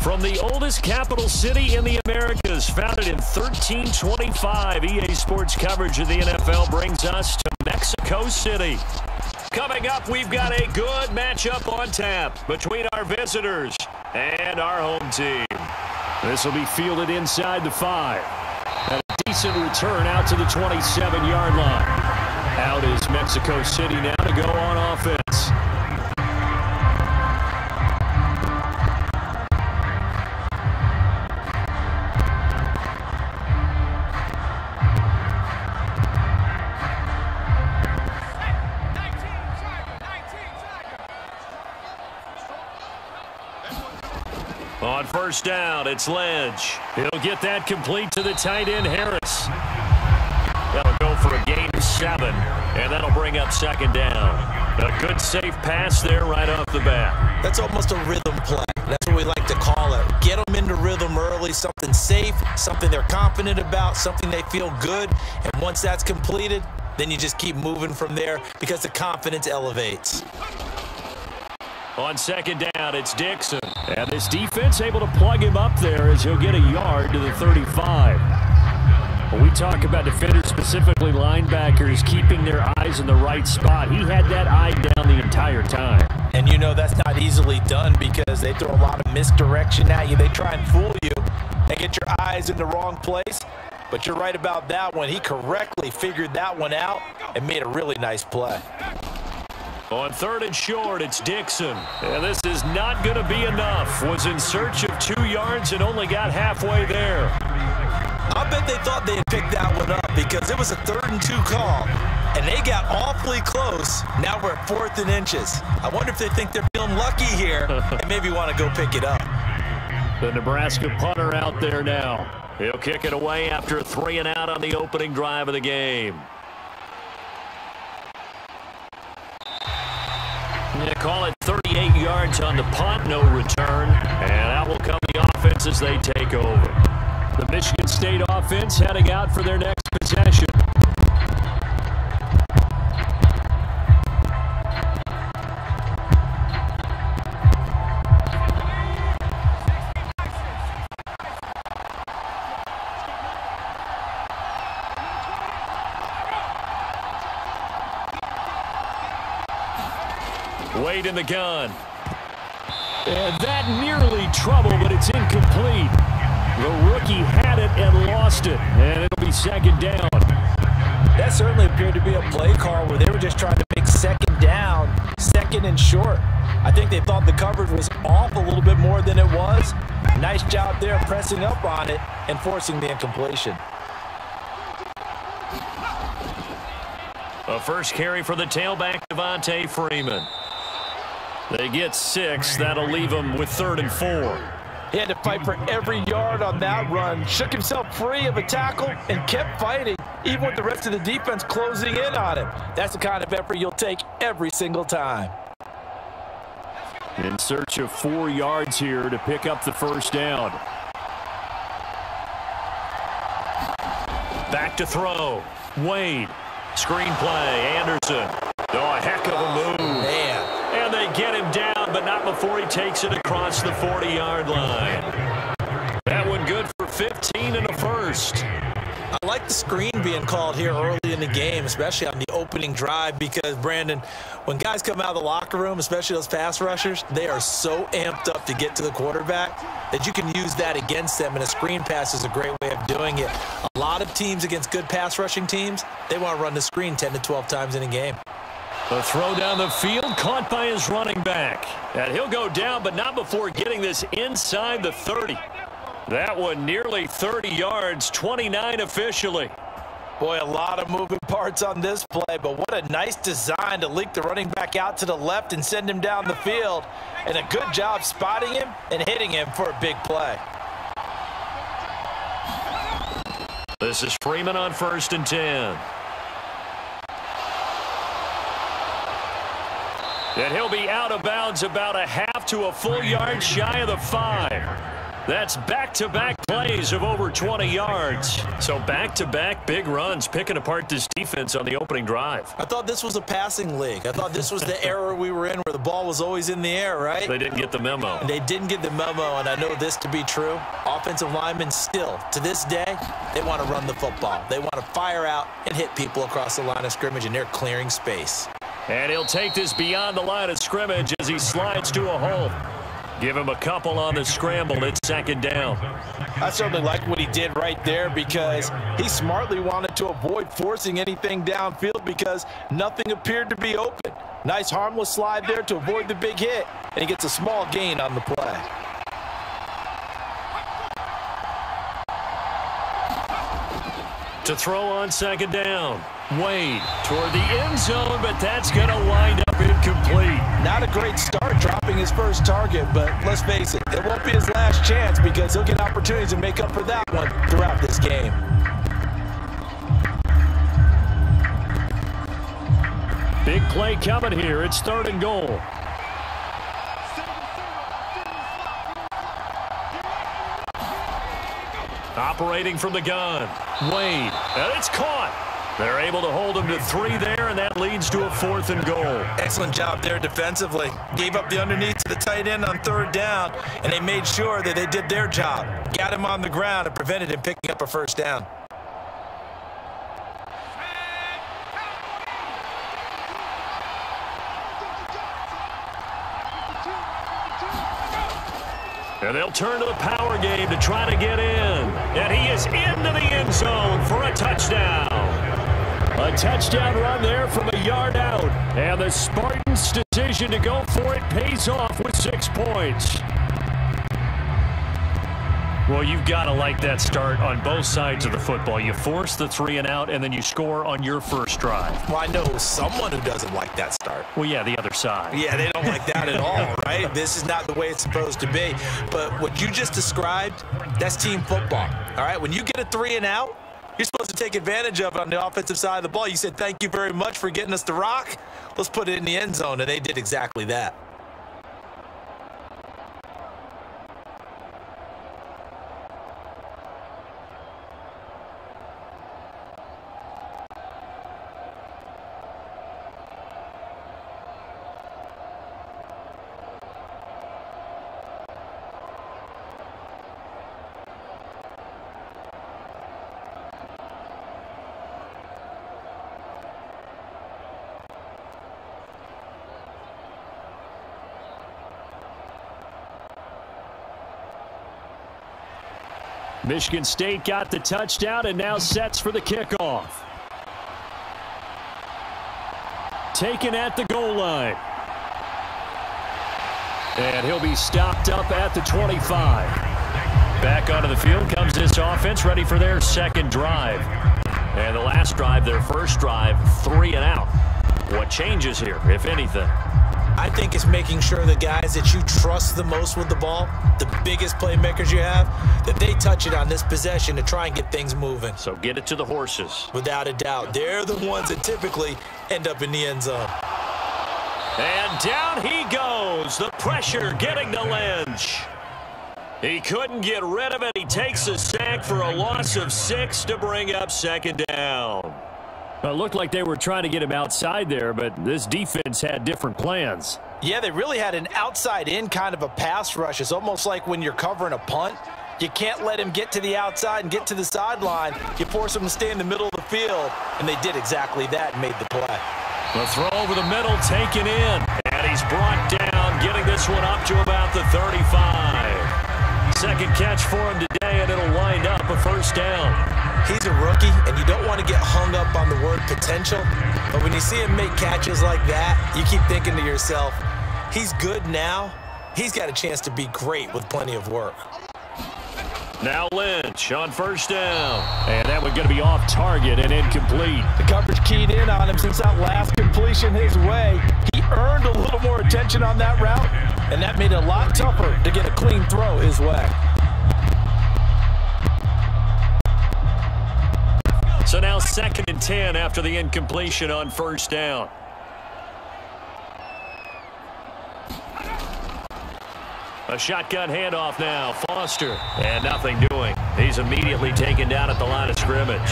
From the oldest capital city in the Americas, founded in 1325, EA Sports coverage of the NFL brings us to Mexico City. Coming up, we've got a good matchup on tap between our visitors and our home team. This will be fielded inside the 5. And a decent return out to the 27-yard line. Out is Mexico City now to go on offense. On first down, it's Ledge. He'll get that complete to the tight end, Harris. That'll go for a gain of 7, and that'll bring up second down. A good, safe pass there right off the bat. That's almost a rhythm play. That's what we like to call it. Get them into rhythm early, something safe, something they're confident about, something they feel good. And once that's completed, then you just keep moving from there because the confidence elevates. On second down, it's Dixon. And this defense able to plug him up there as he'll get a yard to the 35. When we talk about defenders, specifically linebackers, keeping their eyes in the right spot, he had that eye down the entire time. And you know that's not easily done because they throw a lot of misdirection at you. They try and fool you and get your eyes in the wrong place. But you're right about that one. He correctly figured that one out and made a really nice play. On third and short, it's Dixon. And this is not going to be enough. Was in search of 2 yards and only got halfway there. I bet they thought they had picked that one up because it was a 3rd and 2 call. And they got awfully close. Now we're at 4th and inches. I wonder if they think they're feeling lucky here and maybe want to go pick it up. The Nebraska punter out there now. He'll kick it away after a 3 and out on the opening drive of the game. They call it 38 yards on the punt, no return. And that will come the offense as they take over. The Michigan State offense heading out for their next possession. Wade in the gun. And that nearly trouble, but it's incomplete. The rookie had it and lost it, and it'll be second down. That certainly appeared to be a play call where they were just trying to make second down, 2nd and short. I think they thought the coverage was off a little bit more than it was. Nice job there pressing up on it and forcing the incompletion. A first carry for the tailback, Devontae Freeman. They get 6. That'll leave them with 3rd and 4. He had to fight for every yard on that run. Shook himself free of a tackle and kept fighting, even with the rest of the defense closing in on him. That's the kind of effort you'll take every single time. In search of 4 yards here to pick up the first down. Back to throw. Wade. Screen play. Anderson. Oh, a heck of a move. Man. And they get him down, but not before he takes it across the 40-yard line. That one good for 15 and a first. I like the screen being called here early in the game, especially on the opening drive, because, Brandon, when guys come out of the locker room, especially those pass rushers, they are so amped up to get to the quarterback that you can use that against them, and a screen pass is a great way of doing it. A lot of teams against good pass rushing teams, they want to run the screen 10 to 12 times in a game. A throw down the field, caught by his running back. And he'll go down, but not before getting this inside the 30. That one nearly 30 yards, 29 officially. Boy, a lot of moving parts on this play, but what a nice design to leak the running back out to the left and send him down the field. And a good job spotting him and hitting him for a big play. This is Freeman on 1st and 10. And he'll be out of bounds about a half to a full yard shy of the 5. That's back-to-back plays of over 20 yards. So back-to-back big runs, picking apart this defense on the opening drive. I thought this was a passing league. I thought this was the era we were in where the ball was always in the air, right? They didn't get the memo. And they didn't get the memo, and I know this to be true. Offensive linemen still, to this day, they want to run the football. They want to fire out and hit people across the line of scrimmage, and they're clearing space. And he'll take this beyond the line of scrimmage as he slides to a hole. Give him a couple on the scramble. It's second down. I certainly like what he did right there because he smartly wanted to avoid forcing anything downfield because nothing appeared to be open. Nice harmless slide there to avoid the big hit, and he gets a small gain on the play. To throw on second down. Wade toward the end zone, but that's going to wind up incomplete. Not a great start dropping his first target, but let's face it, it won't be his last chance because he'll get opportunities to make up for that one throughout this game. Big play coming here. It's 3rd and goal. Operating from the gun. Wade, and it's caught. They're able to hold him to 3 there, and that leads to a 4th and goal. Excellent job there defensively. Gave up the underneath to the tight end on 3rd down, and they made sure that they did their job. Got him on the ground and prevented him picking up a first down. And they'll turn to the power game to try to get in. And he is into the end zone for a touchdown. A touchdown run there from a yard out. And the Spartans' decision to go for it pays off with 6 points. Well, you've got to like that start on both sides of the football. You force the 3 and out, and then you score on your first drive. Well, I know someone who doesn't like that start. Well, yeah, the other side. Yeah, they don't like that at all, right? This is not the way it's supposed to be. But what you just described, that's team football, all right? When you get a 3 and out, you're supposed to take advantage of it on the offensive side of the ball. You said, thank you very much for getting us the rock. Let's put it in the end zone, and they did exactly that. Michigan State got the touchdown and now sets for the kickoff. Taken at the goal line. And he'll be stopped up at the 25. Back onto the field comes this offense, ready for their second drive. And the last drive, their first drive, 3 and out. What changes here, if anything? I think it's making sure the guys that you trust the most with the ball, the biggest playmakers you have, that they touch it on this possession to try and get things moving. So get it to the horses. Without a doubt. They're the ones that typically end up in the end zone. And down he goes. The pressure getting to Lynch. He couldn't get rid of it. He takes a sack for a loss of 6 to bring up second down. Well, it looked like they were trying to get him outside there, but this defense had different plans. Yeah, they really had an outside-in kind of a pass rush. It's almost like when you're covering a punt. You can't let him get to the outside and get to the sideline. You force him to stay in the middle of the field, and they did exactly that and made the play. The throw over the middle, taken in, and he's brought down, getting this one up to about the 35. Second catch for him today, and it'll wind up a first down. He's a rookie, and you don't want to get hung up on the word potential, but when you see him make catches like that, you keep thinking to yourself, he's good now. He's got a chance to be great with plenty of work. Now Lynch on first down. And that one's going to be off target and incomplete. The coverage keyed in on him since that last completion his way. He earned a little more attention on that route, and that made it a lot tougher to get a clean throw his way. So now 2nd and 10 after the incompletion on first down. A shotgun handoff now. Foster. And nothing doing. He's immediately taken down at the line of scrimmage.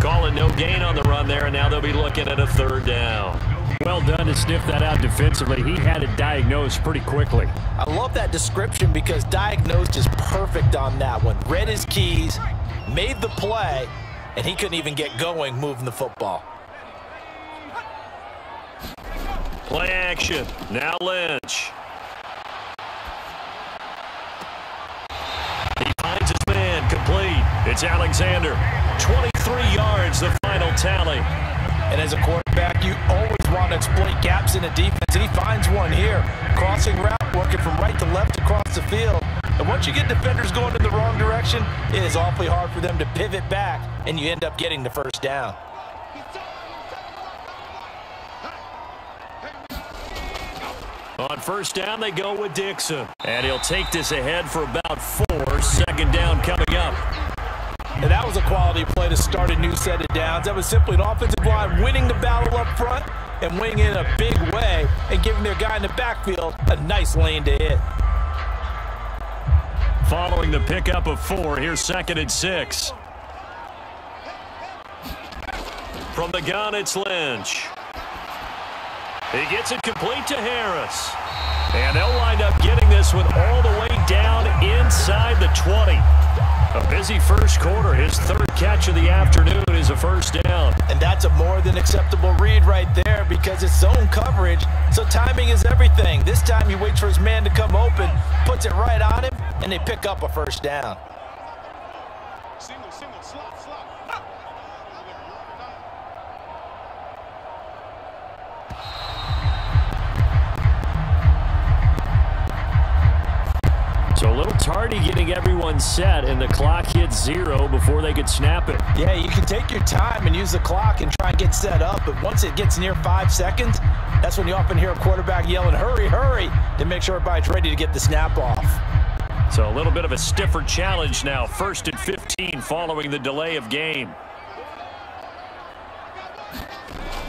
Calling no gain on the run there, and now they'll be looking at a 3rd down. Well done to sniff that out defensively. He had it diagnosed pretty quickly. I love that description because diagnosed is perfect on that one. Read his keys, made the play, and he couldn't even get going moving the football. Play action. Now Lynch. He finds his man complete. It's Alexander. 23 yards, the final tally. And as a quarterback, you always want to exploit gaps in the defense, and he finds one here. Crossing route, working from right to left across the field. And once you get defenders going in the wrong direction, it is awfully hard for them to pivot back, and you end up getting the 1st down. On 1st down, they go with Dixon. And he'll take this ahead for about 4. 2nd down coming up. And that was a quality play to start a new set of downs. That was simply an offensive line winning the battle up front and winning in a big way and giving their guy in the backfield a nice lane to hit. Following the pickup of 4, here's 2nd and 6. From the gun, it's Lynch. He gets it complete to Harris. And they'll wind up getting this one all the way down inside the 20. A busy first quarter. His 3rd catch of the afternoon is a 1st down. And that's a more than acceptable read right there because it's zone coverage, so timing is everything. This time he waits for his man to come open, puts it right on him, and they pick up a 1st down. So a little tardy getting everyone set, and the clock hits 0 before they could snap it. Yeah, you can take your time and use the clock and try and get set up, but once it gets near 5 seconds, that's when you often hear a quarterback yelling, hurry, hurry, to make sure everybody's ready to get the snap off. So a little bit of a stiffer challenge now. 1st and 15 following the delay of game.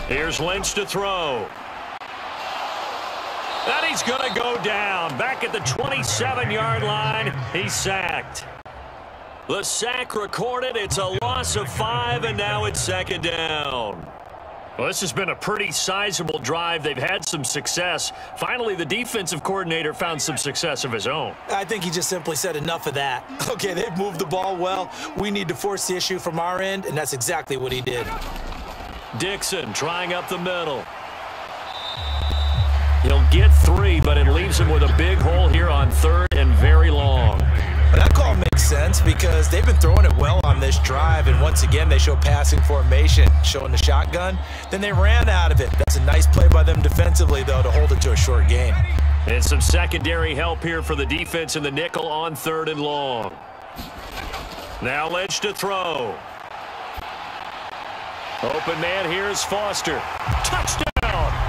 Here's Lynch to throw. And he's going to go down. Back at the 27-yard line, he's sacked. The sack recorded. It's a loss of 5, and now it's 2nd down. Well, this has been a pretty sizable drive. They've had some success. Finally, the defensive coordinator found some success of his own. I think he just simply said enough of that. Okay, they've moved the ball well. We need to force the issue from our end, and that's exactly what he did. Dixon trying up the middle. He'll get 3, but it leaves him with a big hole here on 3rd and very long. That call makes sense because they've been throwing it well on this drive, and once again they show passing formation, showing the shotgun. Then they ran out of it. That's a nice play by them defensively, though, to hold it to a short gain. And some secondary help here for the defense in the nickel on 3rd and long. Now Lynch to throw. Open man here is Foster. Touchdown!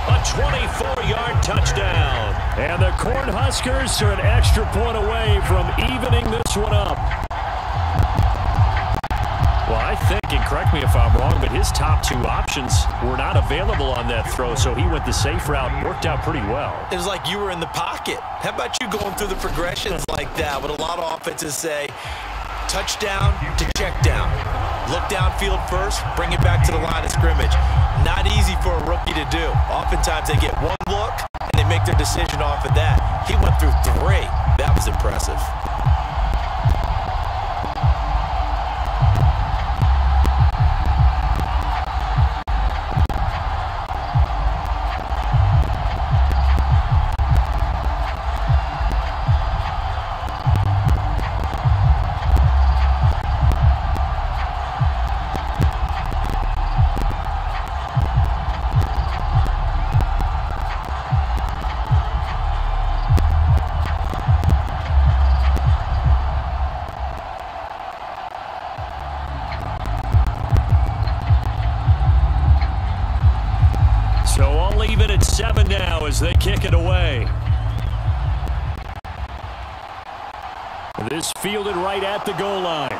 A 24-yard touchdown. And the Cornhuskers are an extra point away from evening this one up. Well, I think, and correct me if I'm wrong, but his top 2 options were not available on that throw, so he went the safe route and worked out pretty well. It was like you were in the pocket. How about you going through the progressions like that? What a lot of offenses say, touchdown to check down. Look downfield first, bring it back to the line of scrimmage. Not easy for a rookie to do. Oftentimes they get one look and they make their decision off of that. He went through 3. That was impressive. Leave it at 7 now as they kick it away. This fielded right at the goal line.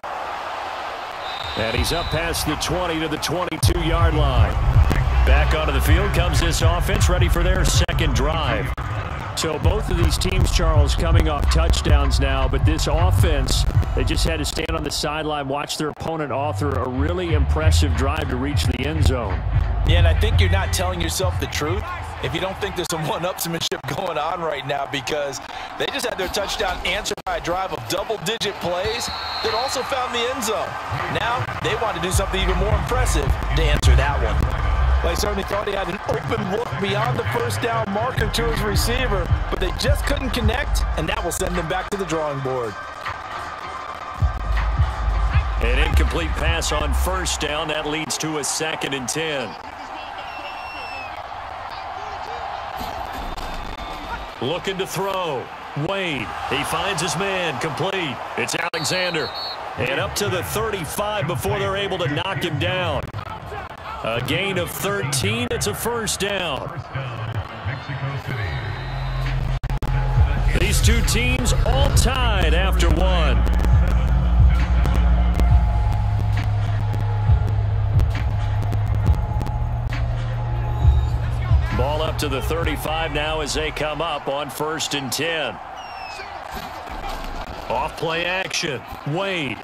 And he's up past the 20 to the 22-yard line. Back onto the field comes this offense, ready for their second drive. So both of these teams, Charles, coming off touchdowns now, but this offense, they just had to stand on the sideline, watch their opponent author a really impressive drive to reach the end zone. Yeah, and I think you're not telling yourself the truth if you don't think there's some one-upsmanship going on right now, because they just had their touchdown answered by a drive of double-digit plays that also found the end zone. Now they want to do something even more impressive to answer that one. Well, he certainly thought he had an open look beyond the first down marker to his receiver, but they just couldn't connect, and that will send them back to the drawing board. An incomplete pass on first down. That leads to a 2nd and 10. Looking to throw. Wade. He finds his man. Complete. It's Alexander. And up to the 35 before they're able to knock him down. A gain of 13. It's a first down. These two teams all tied after one. Ball up to the 35 now as they come up on 1st and 10. Off play action. Wade.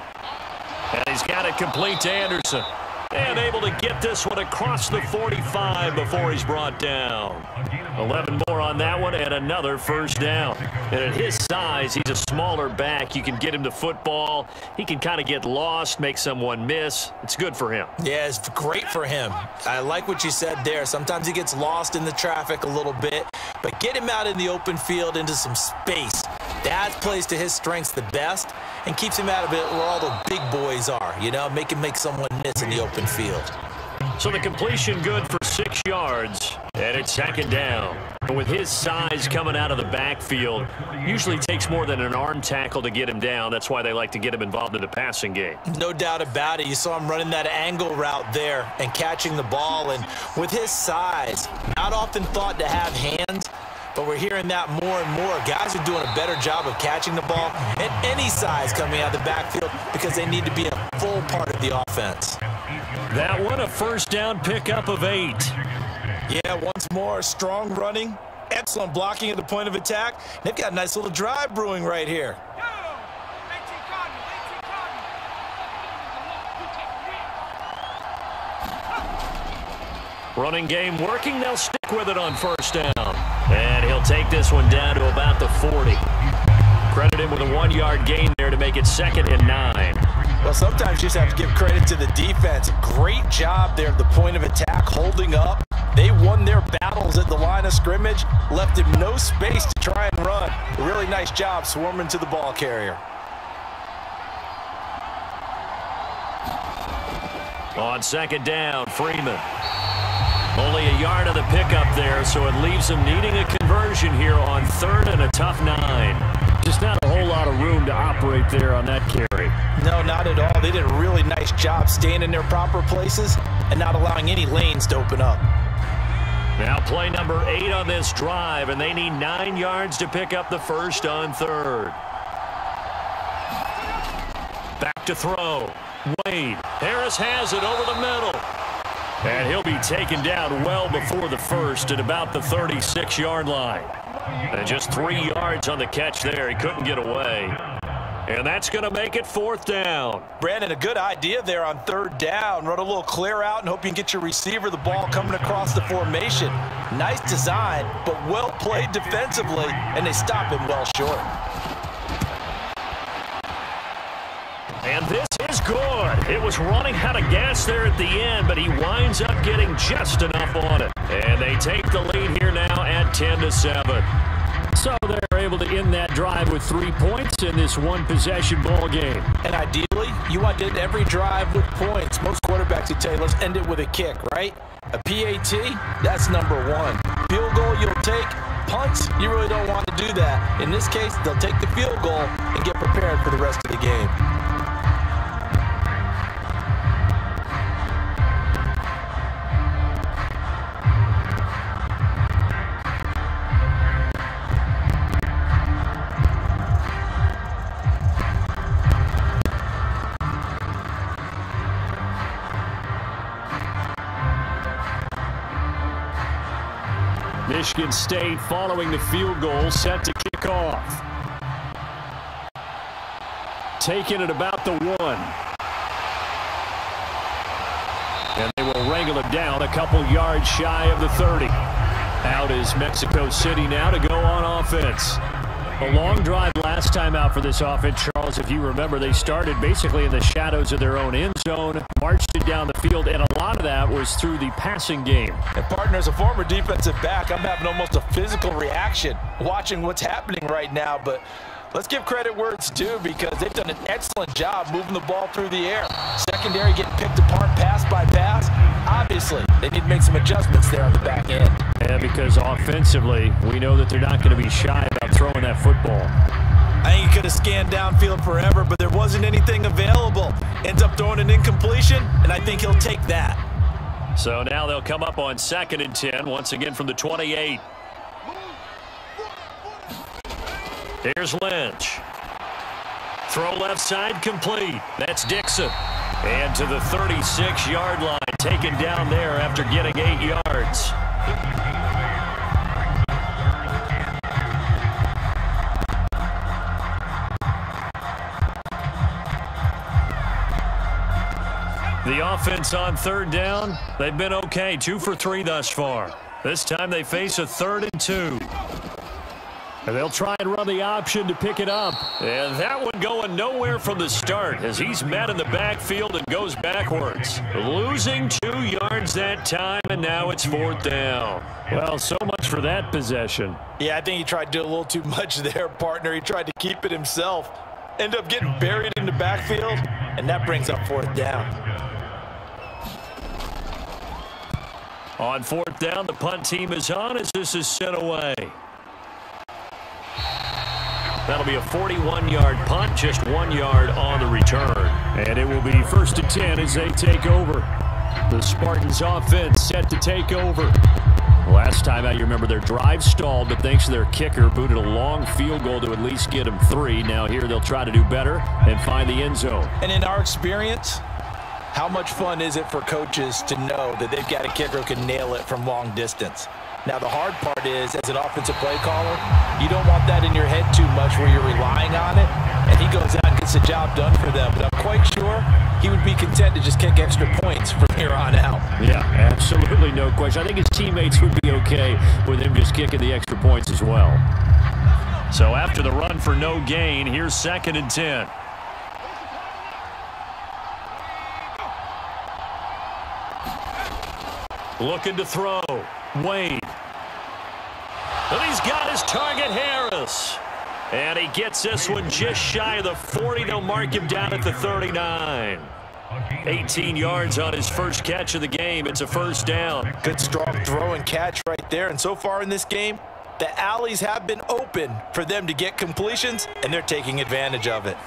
And he's got it complete to Anderson. And able to get this one across the 45 before he's brought down. 11 more on that one and another first down. And at his size, he's a smaller back. You can get him to football. He can kind of get lost, make someone miss. It's good for him. Yeah, it's great for him. I like what you said there. Sometimes he gets lost in the traffic a little bit, but get him out in the open field into some space. That plays to his strengths the best and keeps him out of it where all the big boys are, you know, make someone miss in the open field. So the completion good for 6 yards, and it's 2nd down. But with his size coming out of the backfield, usually takes more than an arm tackle to get him down. That's why they like to get him involved in the passing game. No doubt about it. You saw him running that angle route there and catching the ball. And with his size, not often thought to have hands, but we're hearing that more and more. Guys are doing a better job of catching the ball at any size coming out of the backfield because they need to be a full part of the offense. That one, a first down pickup of 8. Yeah, once more, strong running, excellent blocking at the point of attack. They've got a nice little drive brewing right here. Running game working. They'll stick with it on first down. And he'll take this one down to about the 40. Credit him with a 1-yard gain there to make it 2nd and 9. Well, sometimes you just have to give credit to the defense. Great job there at the point of attack, holding up. They won their battles at the line of scrimmage, left him no space to try and run. A really nice job swarming to the ball carrier. On 2nd down, Freeman. Only a yard of the pickup there, so it leaves them needing a conversion here on 3rd and a tough 9. Just not a whole lot of room to operate there on that carry. No, not at all. They did a really nice job staying in their proper places and not allowing any lanes to open up. Now play number 8 on this drive, and they need 9 yards to pick up the first on 3rd. Back to throw. Wade. Harris has it over the middle. And he'll be taken down well before the first at about the 36-yard line. And just 3 yards on the catch there. He couldn't get away. And that's going to make it 4th down. Brandon, a good idea there on 3rd down. Run a little clear out and hope you can get your receiver the ball coming across the formation. Nice design, but well played defensively, and they stop him well short. And this is good. It was running out of gas there at the end, but he winds up getting just enough on it. And they take the lead here now at 10-7. So they're able to end that drive with 3 points in this one-possession ball game. And ideally, you want to end every drive with points. Most quarterbacks would tell you, let's end it with a kick, right? A PAT, that's number 1. Field goal, you'll take. Punts, you really don't want to do that. In this case, they'll take the field goal and get prepared for the rest of the game. This Michigan State following the field goal, set to kick off. Taking it about the 1. And they will wrangle it down a couple yards shy of the 30. Out is Mexico City now to go on offense. A long drive last time out for this offense, Charles. If you remember, they started basically in the shadows of their own end zone, marched it down the field, and a lot of that was through the passing game. And partner, as a former defensive back, I'm having almost a physical reaction watching what's happening right now. But let's give credit where it's due, because they've done an excellent job moving the ball through the air. Secondary getting picked apart pass by pass. Obviously, they need to make some adjustments there on the back end. And because offensively, we know that they're not going to be shy about throwing that football. I think he could have scanned downfield forever, but there wasn't anything available. Ends up throwing an incompletion, and I think he'll take that. So now they'll come up on 2nd and 10, once again from the 28. Here's Lynch. Throw left side complete. That's Dixon. And to the 36-yard line, taken down there after getting 8 yards. The offense on 3rd down, they've been okay, 2 for 3 thus far. This time they face a 3rd and 2. And they'll try and run the option to pick it up. And that one going nowhere from the start as he's met in the backfield and goes backwards. Losing 2 yards that time, and now it's 4th down. Well, so much for that possession. Yeah, I think he tried to do a little too much there, partner. He tried to keep it himself. Ended up getting buried in the backfield, and that brings up 4th down. On 4th down, the punt team is on as this is sent away. That'll be a 41-yard punt, just 1 yard on the return. And it will be 1st and 10 as they take over. The Spartans offense set to take over. Last time out, you remember their drive stalled, but thanks to their kicker, booted a long field goal to at least get them 3. Now here they'll try to do better and find the end zone. And in our experience, how much fun is it for coaches to know that they've got a kicker who can nail it from long distance? Now, the hard part is, as an offensive play caller, you don't want that in your head too much where you're relying on it, and he goes out and gets the job done for them. But I'm quite sure he would be content to just kick extra points from here on out. Yeah, absolutely no question. I think his teammates would be okay with him just kicking the extra points as well. So after the run for no gain, here's 2nd and 10. Looking to throw. Wade. And he's got his target, Harris. And he gets this one just shy of the 40. They'll mark him down at the 39. 18 yards on his first catch of the game. It's a 1st down. Good strong throw and catch right there. And so far in this game, the alleys have been open for them to get completions, and they're taking advantage of it.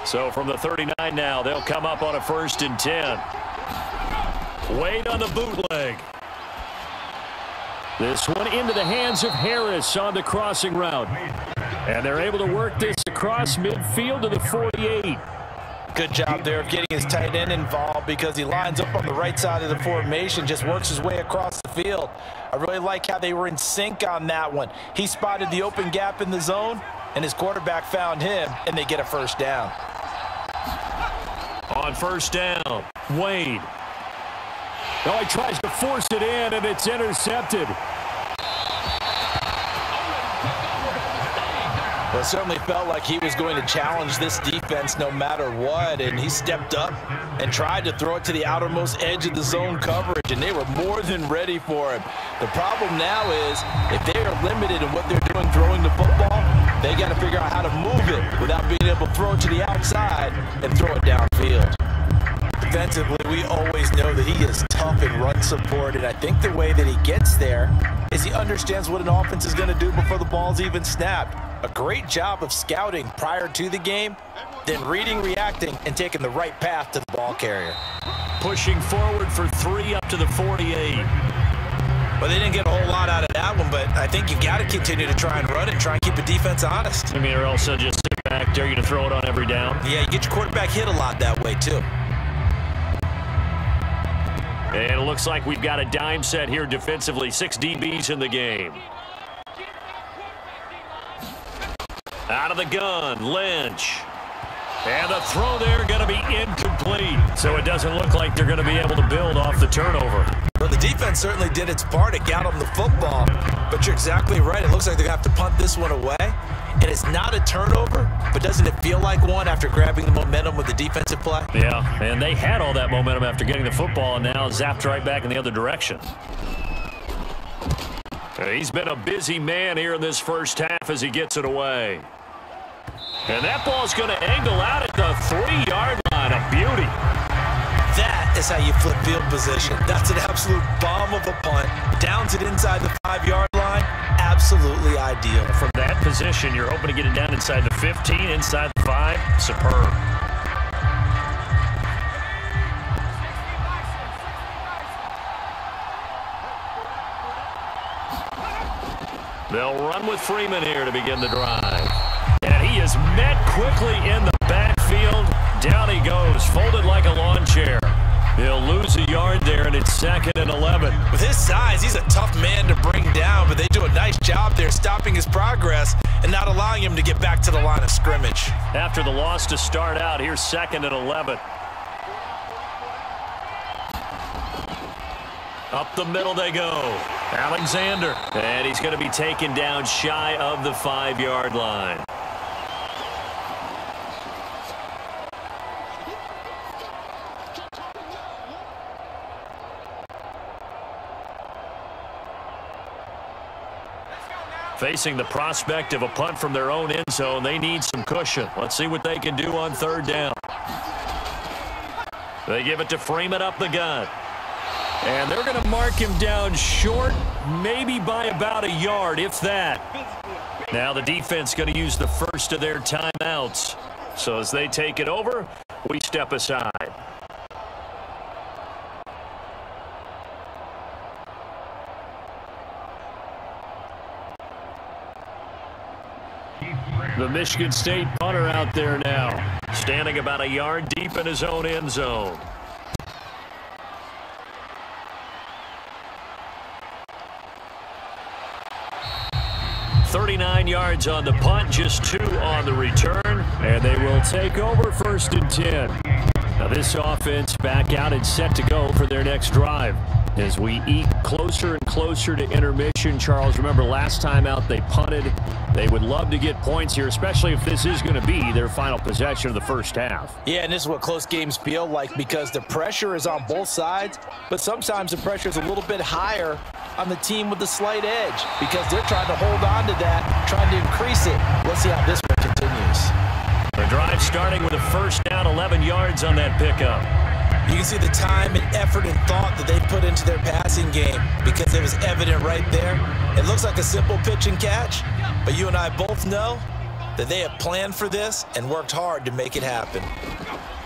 So from the 39 now, they'll come up on a 1st and 10. Wade on the bootleg. This one into the hands of Harris on the crossing route. And they're able to work this across midfield to the 48. Good job there of getting his tight end involved, because he lines up on the right side of the formation, just works his way across the field. I really like how they were in sync on that one. He spotted the open gap in the zone, and his quarterback found him, and they get a 1st down. On 1st down, Wade. Oh, he tries to force it in, and it's intercepted. Well, it certainly felt like he was going to challenge this defense no matter what, and he stepped up and tried to throw it to the outermost edge of the zone coverage, and they were more than ready for him. The problem now is, if they are limited in what they're doing throwing the football, they got to figure out how to move it without being able to throw it to the outside and throw it downfield. Defensively, we always know that he is tough in run support, and I think the way that he gets there is he understands what an offense is going to do before the ball's even snapped. A great job of scouting prior to the game, then reading, reacting, and taking the right path to the ball carrier. Pushing forward for 3 up to the 48. Well, they didn't get a whole lot out of that one, but I think you got to continue to try and run it, try and keep the defense honest. I mean, or else they'll just sit back, dare you to throw it on every down. Yeah, you get your quarterback hit a lot that way, too. And it looks like we've got a dime set here defensively. 6 DBs in the game. Out of the gun, Lynch. And the throw there going to be incomplete. So it doesn't look like they're going to be able to build off the turnover. Well, the defense certainly did its part. It got them the football. But you're exactly right. It looks like they're going to have to punt this one away. And it's not a turnover, but doesn't it feel like one after grabbing the momentum with the defensive play? Yeah, and they had all that momentum after getting the football and now zapped right back in the other direction. He's been a busy man here in this first half as he gets it away. And that ball's going to angle out at the 3-yard line. A beauty. That is how you flip field position. That's an absolute bomb of a punt. Downs it inside the 5-yard line. Absolutely ideal. From that position, you're hoping to get it down inside the 15, inside the 5. Superb. They'll run with Freeman here to begin the drive. And he is met quickly in the backfield. Down he goes, folded like a lawn chair. He'll lose a yard there, and it's 2nd and 11. With his size, he's a tough man to bring down, but they do a nice job there stopping his progress and not allowing him to get back to the line of scrimmage. After the loss to start out, here's 2nd and 11. Up the middle they go. Alexander. And he's going to be taken down shy of the 5-yard line. Facing the prospect of a punt from their own end zone, they need some cushion. Let's see what they can do on 3rd down. They give it to Freeman up the gun. And they're going to mark him down short, maybe by about a yard, if that. Now the defense going to use the first of their timeouts. So as they take it over, we step aside. The Michigan State punter out there now, standing about a yard deep in his own end zone. .39 yards on the punt, just 2 on the return, and they will take over 1st and 10. Now this offense back out and set to go for their next drive. As we eat closer and closer to intermission, Charles, remember last time out they punted. They would love to get points here, especially if this is going to be their final possession of the first half. Yeah, and this is what close games feel like because the pressure is on both sides, but sometimes the pressure is a little bit higher on the team with the slight edge because they're trying to hold on to that, trying to increase it. Let's see how this one continues. The drive starting with a 1st down, 11 yards on that pickup. You can see the time and effort and thought that they put into their passing game because it was evident right there. It looks like a simple pitch and catch, but you and I both know that they have planned for this and worked hard to make it happen.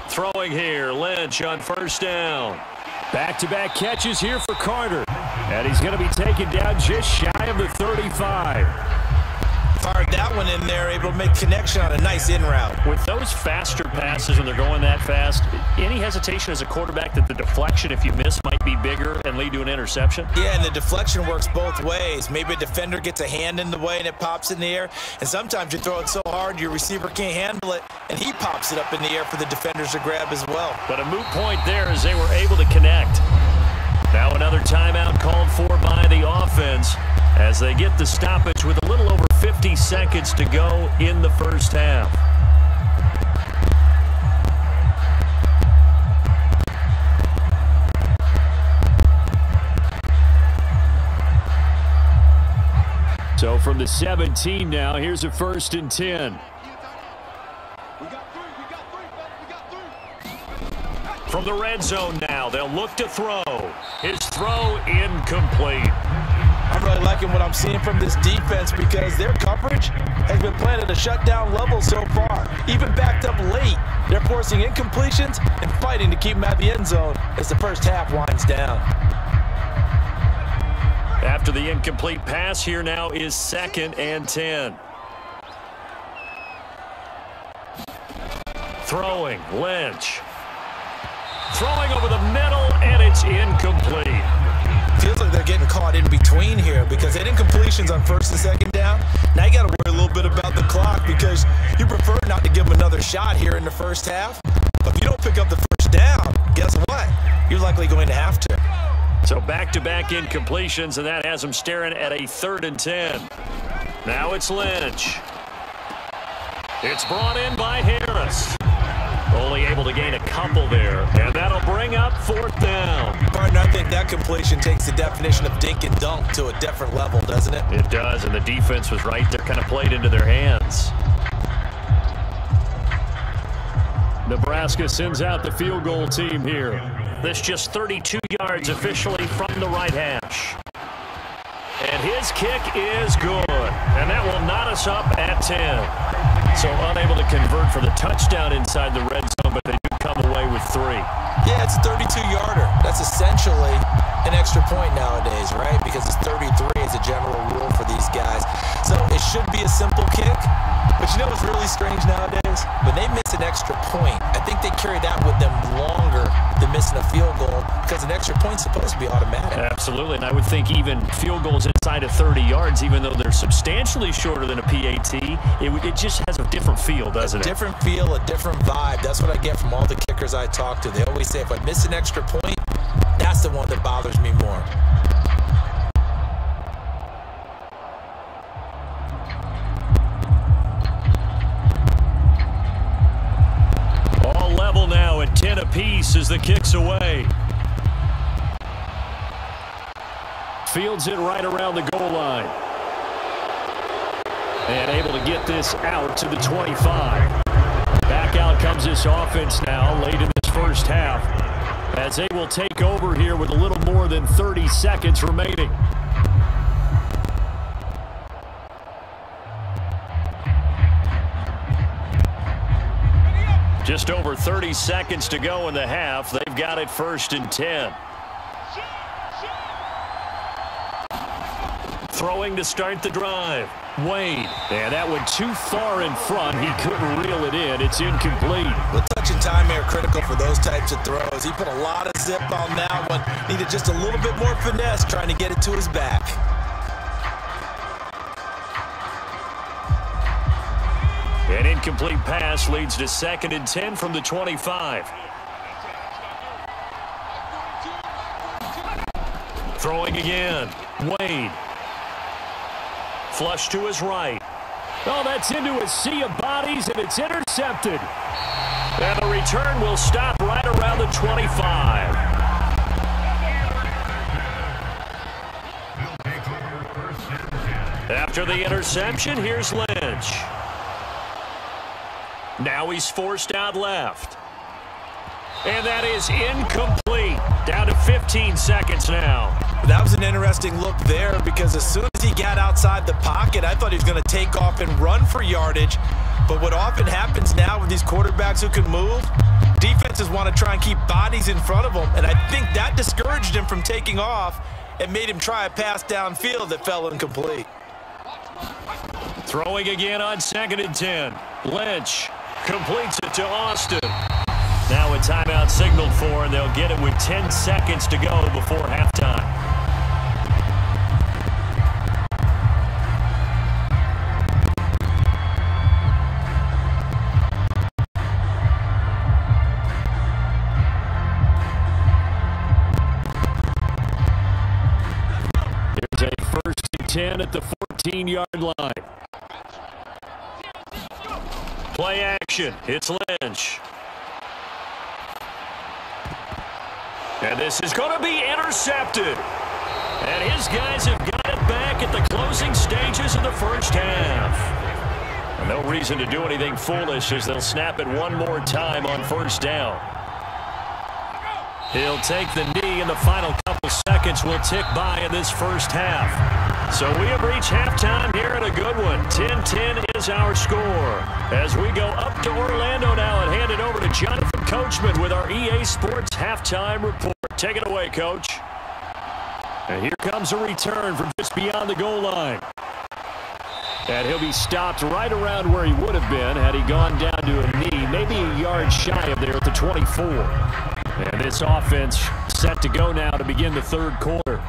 Throwing here, Lynch on 1st down. Back-to-back catches here for Carter. And he's going to be taken down just shy of the 35. Fired that one in there, able to make connection on a nice in route. With those faster passes when they're going that fast, any hesitation as a quarterback that the deflection, if you miss, might be bigger and lead to an interception? Yeah, and the deflection works both ways. Maybe a defender gets a hand in the way and it pops in the air, and sometimes you throw it so hard your receiver can't handle it, and he pops it up in the air for the defenders to grab as well. But a moot point there as they were able to connect. Now another timeout called for by the offense as they get the stoppage with a little over 50 seconds to go in the first half. So from the 17 now, here's a 1st and 10. From the red zone now, they'll look to throw. His throw incomplete. I'm really liking what I'm seeing from this defense because their coverage has been playing at a shutdown level so far. Even backed up late, they're forcing incompletions and fighting to keep them at the end zone as the first half winds down. After the incomplete pass, here now is 2nd and 10. Throwing, Lynch. Throwing over the middle, and it's incomplete. Feels like they're getting caught in between here because they had incompletions on 1st and 2nd down. Now you got to worry a little bit about the clock because you prefer not to give them another shot here in the first half. But if you don't pick up the first down, guess what? You're likely going to have to. So back-to-back incompletions, and that has them staring at a 3rd and 10. Now it's Lynch. It's brought in by Harris. Only able to gain a couple there, and that'll bring up 4th down. Partner, I think that completion takes the definition of dink and dunk to a different level, doesn't it? It does, and the defense was right there, kind of played into their hands. Nebraska sends out the field goal team here. This just 32 yards officially from the right hash. And his kick is good, and that will knot us up at 10. So unable to convert for the touchdown inside the red zone, but they do come away with 3. Yeah, it's a 32-yarder. That's essentially an extra point nowadays, right? Because it's 33 as a general rule for these guys. So it should be a simple kick. But you know what's really strange nowadays? When they miss an extra point, I think they carry that with them longer than missing a field goal because an extra point's supposed to be automatic. Absolutely, and I would think even field goals inside of 30 yards, even though they're substantially shorter than a PAT, it just has a different feel, doesn't it? A different feel, a different vibe. That's what I get from all the kickers I talk to. They always say if I miss an extra point, that's the one that bothers me more. Level now at 10 apiece as the kick's away. Fields it right around the goal line. And able to get this out to the 25. Back out comes this offense now late in this first half as they will take over here with a little more than 30 seconds remaining. Just over 30 seconds to go in the half. They've got it 1st and 10. Throwing to start the drive. Wade. And that went too far in front. He couldn't reel it in. It's incomplete. The touch and time are critical for those types of throws. He put a lot of zip on that one. Needed just a little bit more finesse trying to get it to his back. An incomplete pass leads to 2nd and 10 from the 25. Throwing again. Wade. Flush to his right. Oh, that's into a sea of bodies, and it's intercepted. And the return will stop right around the 25. After the interception, here's Lynch. Now he's forced out left. And that is incomplete. Down to 15 seconds now. That was an interesting look there because as soon as he got outside the pocket, I thought he was going to take off and run for yardage. But what often happens now with these quarterbacks who can move, defenses want to try and keep bodies in front of them. And I think that discouraged him from taking off and made him try a pass downfield that fell incomplete. Throwing again on 2nd and 10. Lynch completes it to Austin. Now a timeout signaled for, and they'll get it with 10 seconds to go before halftime. Here's a 1st and 10 at the 14-yard line. Play action. It's Lynch. And this is going to be intercepted. And his guys have got it back at the closing stages of the first half. And no reason to do anything foolish as they'll snap it one more time on 1st down. He'll take the knee, and the final couple seconds will tick by in this first half. So we have reached halftime here in a good one. 10-10 is our score. As we go up to Orlando now and hand it over to Jonathan Coachman with our EA Sports Halftime Report. Take it away, Coach. And here comes a return from just beyond the goal line. And he'll be stopped right around where he would have been had he gone down to a knee, maybe a yard shy of there at the 24. And this offense set to go now to begin the 3rd quarter.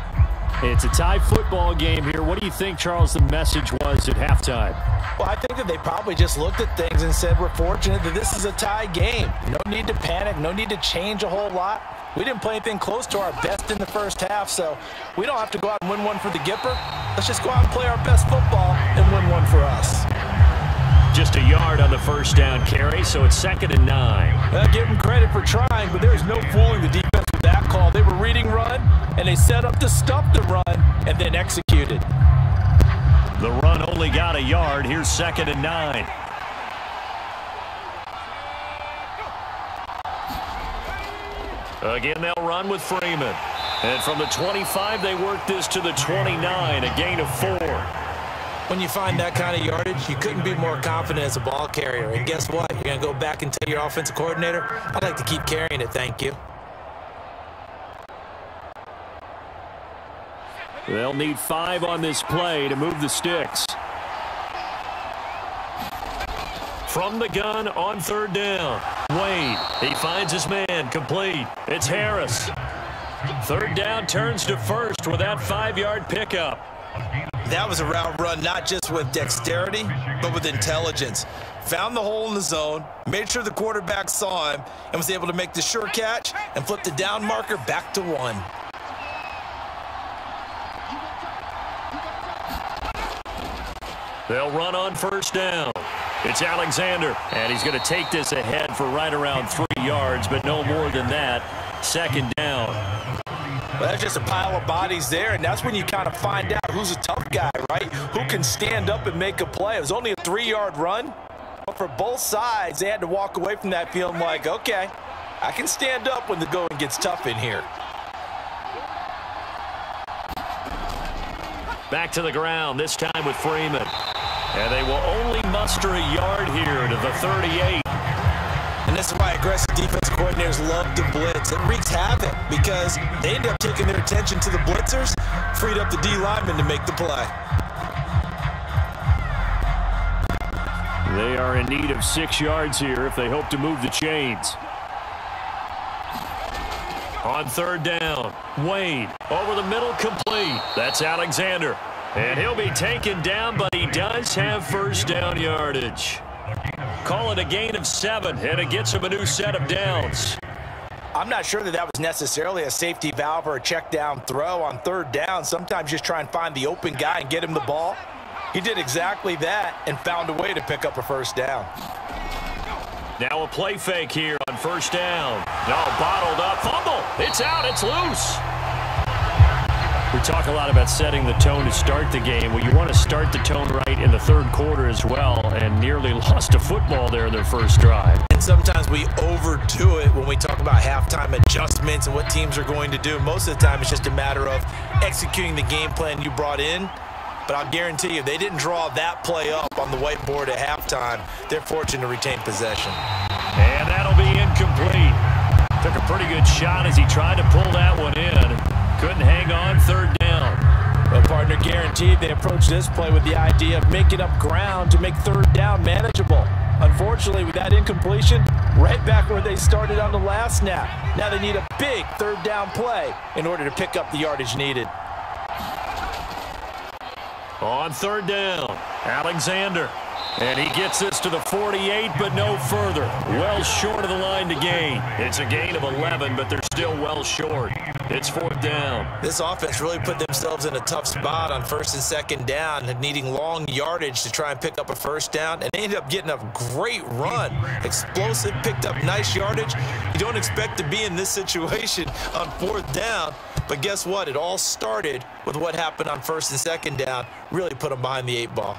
It's a tie football game here. What do you think, Charles, the message was at halftime? Well, I think that they probably just looked at things and said, we're fortunate that this is a tie game. No need to panic. No need to change a whole lot. We didn't play anything close to our best in the first half, so we don't have to go out and win one for the Gipper. Let's just go out and play our best football and win one for us. Just a yard on the first down carry, so it's 2nd and 9. Well, give them credit for trying, but there's no fooling the defense with that call. They were reading run, and they set up to stop the run, and then executed. The run only got a yard. Here's 2nd and 9. Again, they'll run with Freeman. And from the 25, they work this to the 29, a gain of 4. When you find that kind of yardage, you couldn't be more confident as a ball carrier. And guess what? You're going to go back and tell your offensive coordinator, I'd like to keep carrying it, thank you. They'll need 5 on this play to move the sticks. From the gun on 3rd down. Wade, he finds his man, complete. It's Harris. 3rd down, turns to 1st with that 5-yard pickup. That was a route run not just with dexterity, but with intelligence. Found the hole in the zone, made sure the quarterback saw him, and was able to make the sure catch and flip the down marker back to 1. They'll run on 1st down. It's Alexander, and he's going to take this ahead for right around 3 yards, but no more than that. 2nd down. Well, that's just a pile of bodies there, and that's when you kind of find out who's a tough guy, right? Who can stand up and make a play. It was only a 3-yard run, but for both sides, they had to walk away from that feeling like, okay, I can stand up when the going gets tough in here. Back to the ground, this time with Freeman. And they will only muster a yard here to the 38. And this is why aggressive defensive coordinators love to blitz. It wreaks havoc because they end up taking their attention to the blitzers, freed up the D lineman to make the play. They are in need of 6 yards here if they hope to move the chains. On 3rd down, Wade over the middle, complete. That's Alexander. And he'll be taken down, but he does have 1st down yardage. Call it a gain of 7, and it gets him a new set of downs. I'm not sure that was necessarily a safety valve or a check down throw on 3rd down. Sometimes just try and find the open guy and get him the ball. He did exactly that and found a way to pick up a 1st down. Now a play fake here on 1st down. No, bottled up, fumble. It's out, it's loose. We talk a lot about setting the tone to start the game. Well, you want to start the tone right in the 3rd quarter as well, and nearly lost a football there in their first drive. And sometimes we overdo it when we talk about halftime adjustments and what teams are going to do. Most of the time, it's just a matter of executing the game plan you brought in. But I'll guarantee you, they didn't draw that play up on the whiteboard at halftime. They're fortunate to retain possession. And that'll be incomplete. Took a pretty good shot as he tried to pull that one in. Couldn't hang on 3rd down. Well, partner, guaranteed they approach this play with the idea of making up ground to make 3rd down manageable. Unfortunately, with that incompletion, right back where they started on the last snap. Now they need a big 3rd down play in order to pick up the yardage needed. On 3rd down, Alexander. And he gets this to the 48, but no further. Well short of the line to gain. It's a gain of 11, but they're still well short. It's 4th down. This offense really put themselves in a tough spot on 1st and 2nd down, needing long yardage to try and pick up a 1st down, and they ended up getting a great run. Explosive, picked up nice yardage. You don't expect to be in this situation on 4th down, but guess what? It all started with what happened on 1st and 2nd down. Really put them behind the 8 ball.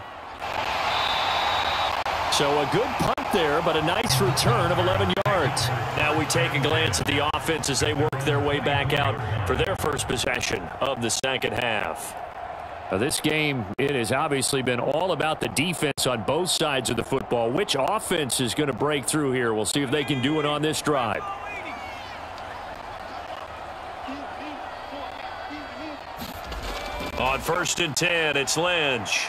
So a good punt there, but a nice return of 11 yards. Now we take a glance at the offense as they work their way back out for their first possession of the 2nd half. Now this game, it has obviously been all about the defense on both sides of the football. Which offense is going to break through here? We'll see if they can do it on this drive. On 1st and 10, it's Lynch.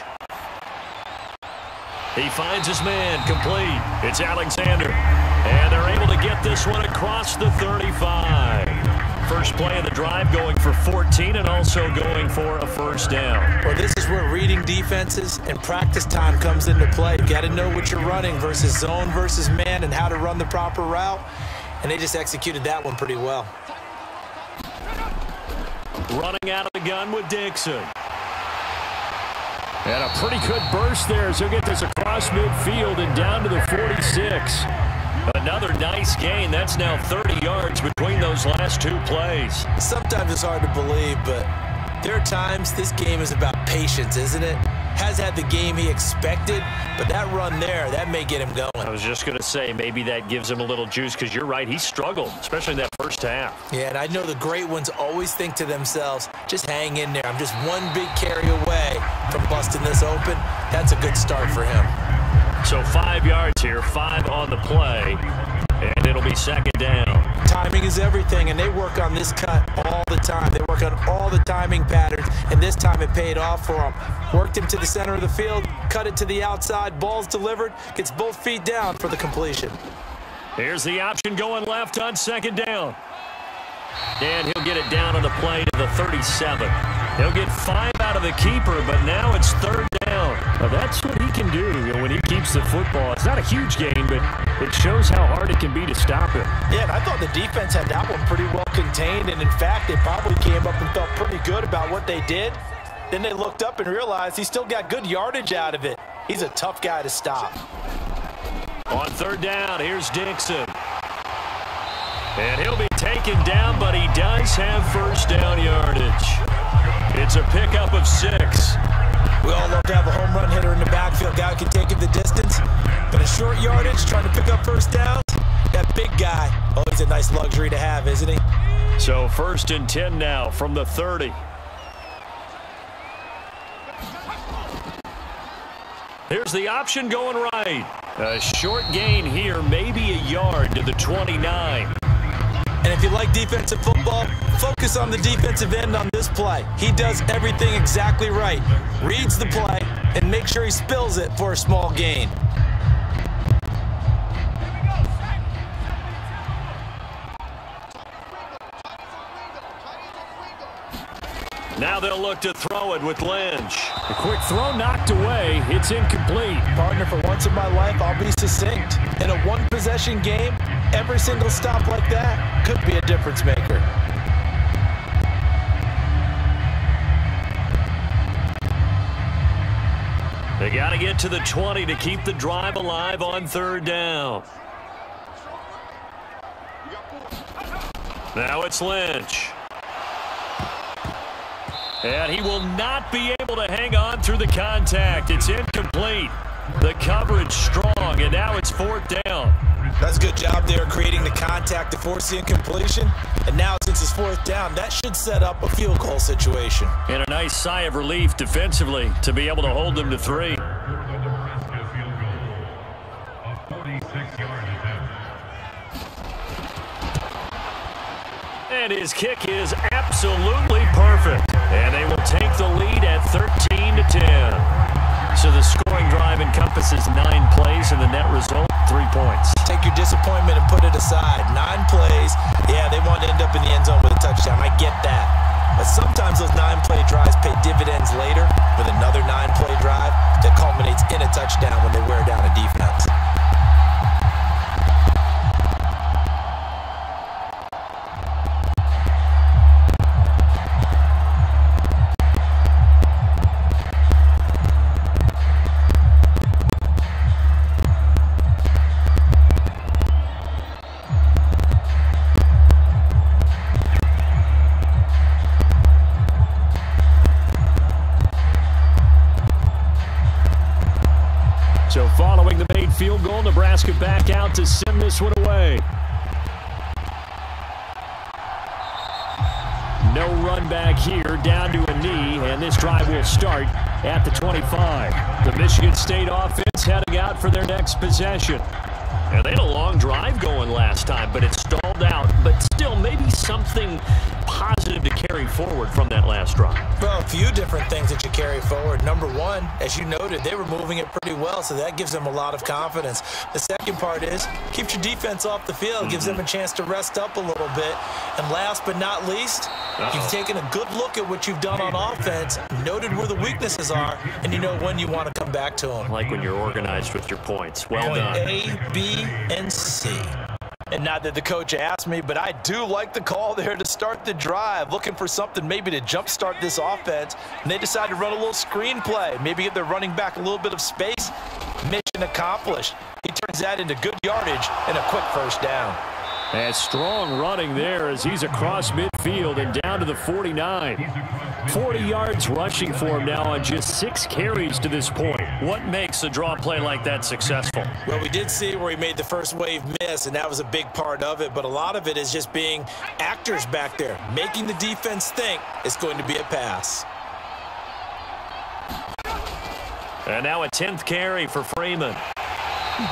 He finds his man, complete. It's Alexander. And they're able to get this one across the 35. First play of the drive going for 14 and also going for a first down. Well, this is where reading defenses and practice time comes into play. You got to know what you're running versus zone versus man and how to run the proper route. And they just executed that one pretty well. Running out of the gun with Dixon. And a pretty good burst there as he'll get this across midfield and down to the 46. Another nice gain. That's now 30 yards between those last two plays. Sometimes it's hard to believe, but there are times this game is about patience, isn't it? Has had the game he expected, but that run there, that may get him going. I was just going to say, maybe that gives him a little juice because you're right, he struggled, especially in that first half. Yeah, and I know the great ones always think to themselves, just hang in there. I'm just one big carry away from busting this open. That's a good start for him. So 5 yards here, 5 on the play, and it'll be second down. Timing is everything, and they work on this cut all the time. They work on all the timing patterns, and this time it paid off for him. Worked him to the center of the field, cut it to the outside, ball's delivered, gets both feet down for the completion. Here's the option going left on second down. And he'll get it down on the play to the 37. He'll get 5 out of the keeper, but now it's third down. Now that's what he can do when he keeps the football. It's not a huge gain, but it shows how hard it can be to stop him. Yeah, and I thought the defense had that one pretty well contained, and in fact, they probably came up and felt pretty good about what they did. Then they looked up and realized he still got good yardage out of it. He's a tough guy to stop. On third down, here's Dixon. And he'll be taken down, but he does have first down yardage. It's a pickup of 6. We all love to have a home run hitter in the backfield. Guy who can take him the distance. But a short yardage, trying to pick up first downs, that big guy, oh, he's a nice luxury to have, isn't he? So 1st and 10 now from the 30. Here's the option going right. A short gain here, maybe a yard to the 29. And if you like defensive football, focus on the defensive end on this play. He does everything exactly right. Reads the play and makes sure he spills it for a small gain. Now they'll look to throw it with Lynch. A quick throw knocked away. It's incomplete. Partner, for once in my life, I'll be succinct. In a one-possession game, every single stop like that could be a difference maker. They got to get to the 20 to keep the drive alive on third down. Now it's Lynch. And he will not be able to hang on through the contact. It's incomplete. The coverage strong, and now it's fourth down. That's a good job there creating the contact to force the incompletion. And now since it's fourth down, that should set up a field goal situation. And a nice sigh of relief defensively to be able to hold them to 3. And his kick is absolutely perfect. And they will take the lead at 13-10. So the scoring drive encompasses 9 plays, and the net result, 3 points. Take your disappointment and put it aside. 9 plays. Yeah, they want to end up in the end zone with a touchdown. I get that. But sometimes those 9-play drives pay dividends later with another 9-play drive that culminates in a touchdown when they wear down a defense. So following the made field goal, Nebraska back out to send this one away. No run back here, down to a knee, and this drive will start at the 25. The Michigan State offense heading out for their next possession. And they had a long drive drive going last time, but it stalled out. But still, maybe something positive to carry forward from that last drive. Well, a few different things that you carry forward. Number one, as you noted, they were moving it pretty well, so that gives them a lot of confidence. The second part is, keeps your defense off the field, gives them a chance to rest up a little bit. And last but not least, you've taken a good look at what you've done on offense, noted where the weaknesses are, and you know when you want to come back to them. Like when you're organized with your points. Well done. A, B, and C. And not that the coach asked me, but I do like the call there to start the drive, looking for something maybe to jumpstart this offense. And they decided to run a little screen play, maybe give their running back a little bit of space. Mission accomplished. He turns that into good yardage and a quick first down. And strong running there as he's across midfield and down to the 49. 40 yards rushing for him now on just 6 carries to this point. What makes a draw play like that successful? Well, we did see where he made the first wave miss, and that was a big part of it. But a lot of it is just being actors back there, making the defense think it's going to be a pass. And now a 10th carry for Freeman.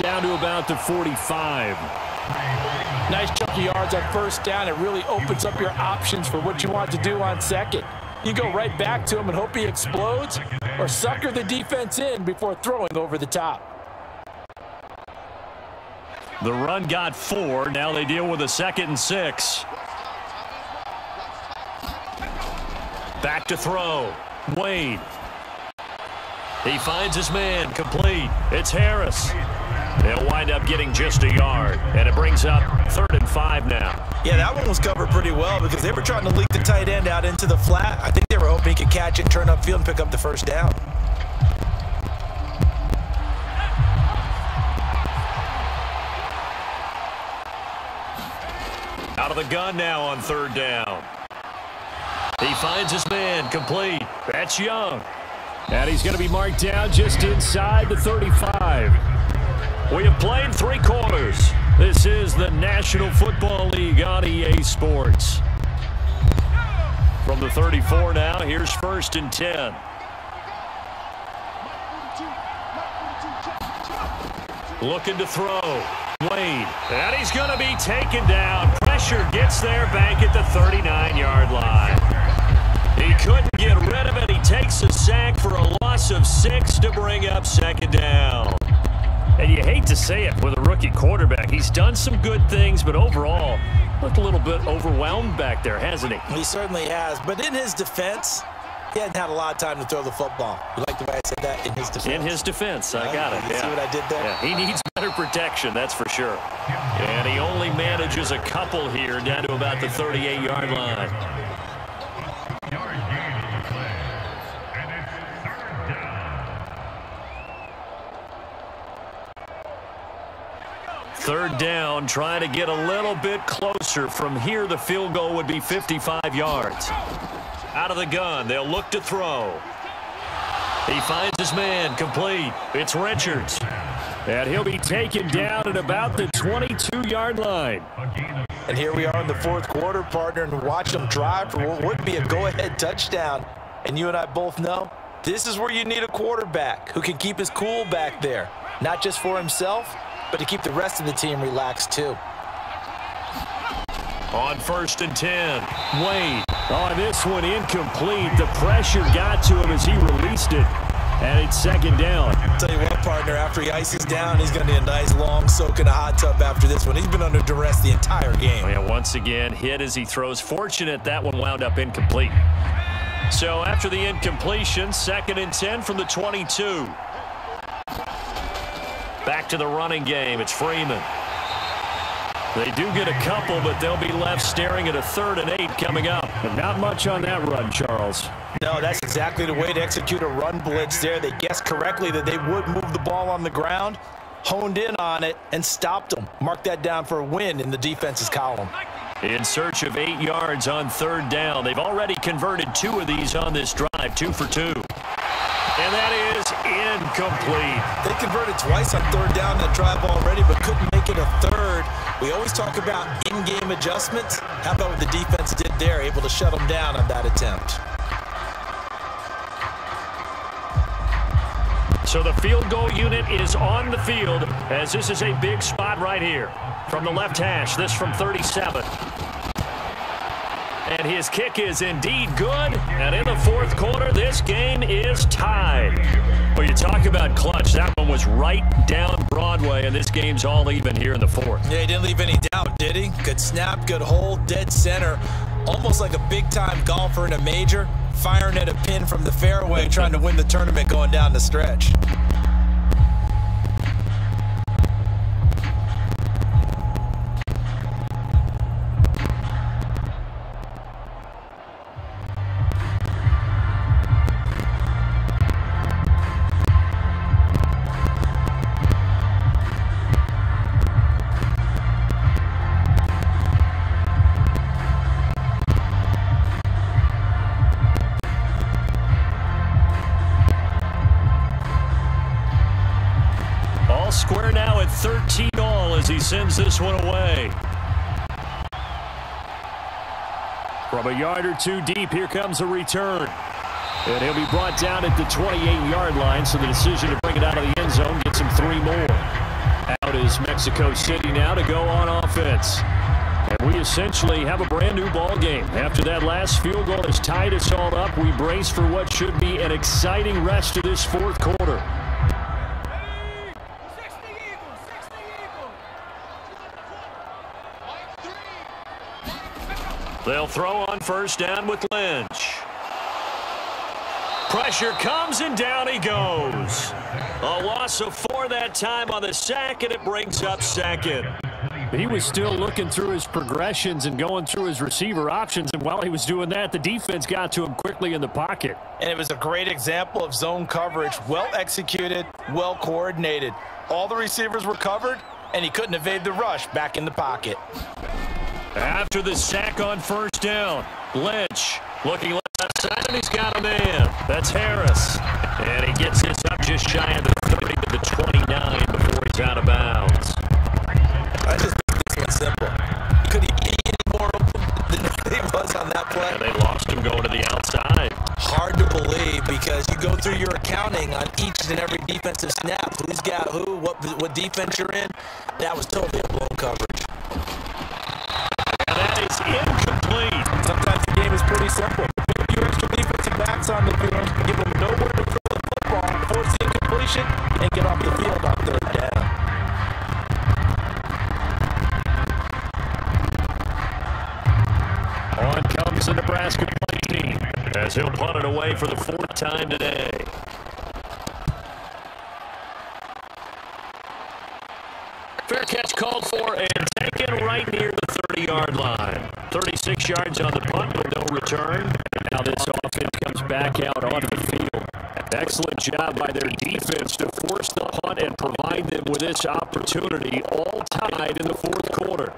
Down to about the 45. Nice chunk of yards on first down. It really opens up your options for what you want to do on second. You go right back to him and hope he explodes, or sucker the defense in before throwing over the top. The run got 4. Now they deal with a 2nd and 6. Back to throw. Wade. He finds his man. Complete. It's Harris. They'll wind up getting just a yard, and it brings up 3rd and 5 now. Yeah, that one was covered pretty well because they were trying to leak the tight end out into the flat. I think they were hoping he could catch it, turn upfield, and pick up the first down. Out of the gun now on 3rd down. He finds his man. Complete. That's Young. And he's going to be marked down just inside the 35. We have played 3 quarters. This is the National Football League on EA Sports. From the 34 now, here's 1st and 10. Looking to throw. Wade. And he's going to be taken down. Pressure gets there back at the 39-yard line. He couldn't get rid of it. He takes a sack for a loss of 6 to bring up 2nd down. And you hate to say it with a rookie quarterback. He's done some good things, but overall, looked a little bit overwhelmed back there, hasn't he? He certainly has. But in his defense, he hadn't had a lot of time to throw the football. You like the way I said that? In his defense. In his defense. I got it. You see what I did there? Yeah, he needs better protection, that's for sure. And he only manages a couple here down to about the 38-yard line. Third down, trying to get a little bit closer. From here, the field goal would be 55 yards. Out of the gun, they'll look to throw. He finds his man. Complete. It's Richards. And he'll be taken down at about the 22-yard line. And here we are in the 4th quarter, partner, and watch them drive for what would be a go-ahead touchdown. And you and I both know this is where you need a quarterback who can keep his cool back there, not just for himself, but to keep the rest of the team relaxed too. On 1st and 10, Wade. On this one, incomplete. The pressure got to him as he released it. And it's 2nd down. I'll tell you what, partner, after he ices down, he's going to need a nice long soak in a hot tub after this one. He's been under duress the entire game. Yeah, once again, hit as he throws. Fortunate that one wound up incomplete. So after the incompletion, 2nd and 10 from the 22. Back to the running game. It's Freeman. They do get a couple, but they'll be left staring at a 3rd and 8 coming up. And not much on that run, Charles. No, that's exactly the way to execute a run blitz there. They guessed correctly that they would move the ball on the ground, honed in on it, and stopped them. Mark that down for a win in the defense's column. In search of 8 yards on 3rd down. They've already converted 2 of these on this drive, 2 for 2. And that is incomplete. They converted twice on 3rd down that drive already, but couldn't make it a 3rd. We always talk about in-game adjustments. How about what the defense did there, able to shut them down on that attempt? So the field goal unit is on the field as this is a big spot right here. From the left hash, this from 37. And his kick is indeed good. And in the fourth quarter, this game is tied. Well, you talk about clutch. That one was right down Broadway, and this game's all even here in the fourth. Yeah, he didn't leave any doubt, did he? Good snap, good hold, dead center. Almost like a big-time golfer in a major, firing at a pin from the fairway, trying to win the tournament going down the stretch. Square now at 13 all as he sends this one away. From a yard or two deep, here comes a return. And he'll be brought down at the 28-yard line, so the decision to bring it out of the end zone gets him 3 more. Out is Mexico City now to go on offense. And we essentially have a brand new ball game. After that last field goal has tied us all up, we brace for what should be an exciting rest of this fourth quarter. They'll throw on first down with Lynch. Pressure comes, and down he goes. A loss of 4 that time on the sack, and it brings up second. He was still looking through his progressions and going through his receiver options, and while he was doing that, the defense got to him quickly in the pocket. And it was a great example of zone coverage. Well executed, well coordinated. All the receivers were covered, and he couldn't evade the rush back in the pocket. After the sack on first down, Lynch looking left side, and he's got a man. That's Harris. And he gets this up just shy of the 30 to the 29 before he's out of bounds. I just think this one's simple. Could he be any more open than he was on that play? And they lost him going to the outside. Hard to believe because you go through your accounting on each and every defensive snap. Who's got who, what defense you're in. That was totally a blown coverage. And that is incomplete. Sometimes the game is pretty simple. Put your extra defensive backs on the field, give them nowhere to throw the football, force the incompletion, and get off the field on third down. On comes the Nebraska punting team as he'll punt it away for the 4th time today. Fair catch called for and taken right near the 30-yard line. 36 yards on the punt with no return. And now this offense comes back out onto the field. Excellent job by their defense to force the punt and provide them with this opportunity, all tied in the fourth quarter.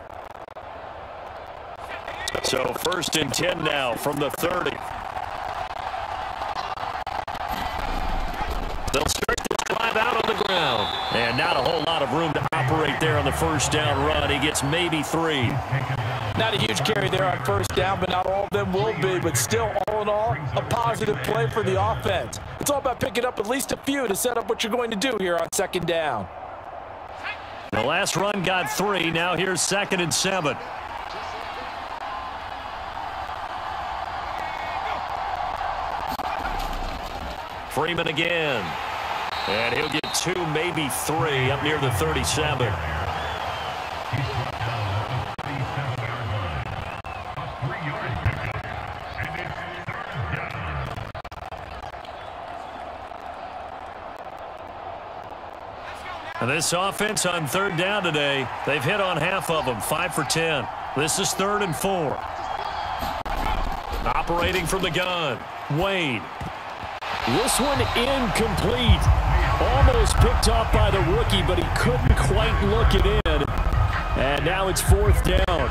So 1st and 10 now from the 30. They'll start this drive out on the ground. And not a whole lot of room to operate there on the first down run. He gets maybe 3. Not a huge carry there on first down, but not all of them will be. But still, all in all, a positive play for the offense. It's all about picking up at least a few to set up what you're going to do here on 2nd down. The last run got 3. Now here's 2nd and 7. Freeman again. And he'll get 2, maybe 3 up near the 37. And this offense on 3rd down today, they've hit on half of them, 5 for 10. This is 3rd and 4. Operating from the gun, Wade. This one incomplete. Almost picked off by the rookie, but he couldn't quite look it in. And now it's 4th down.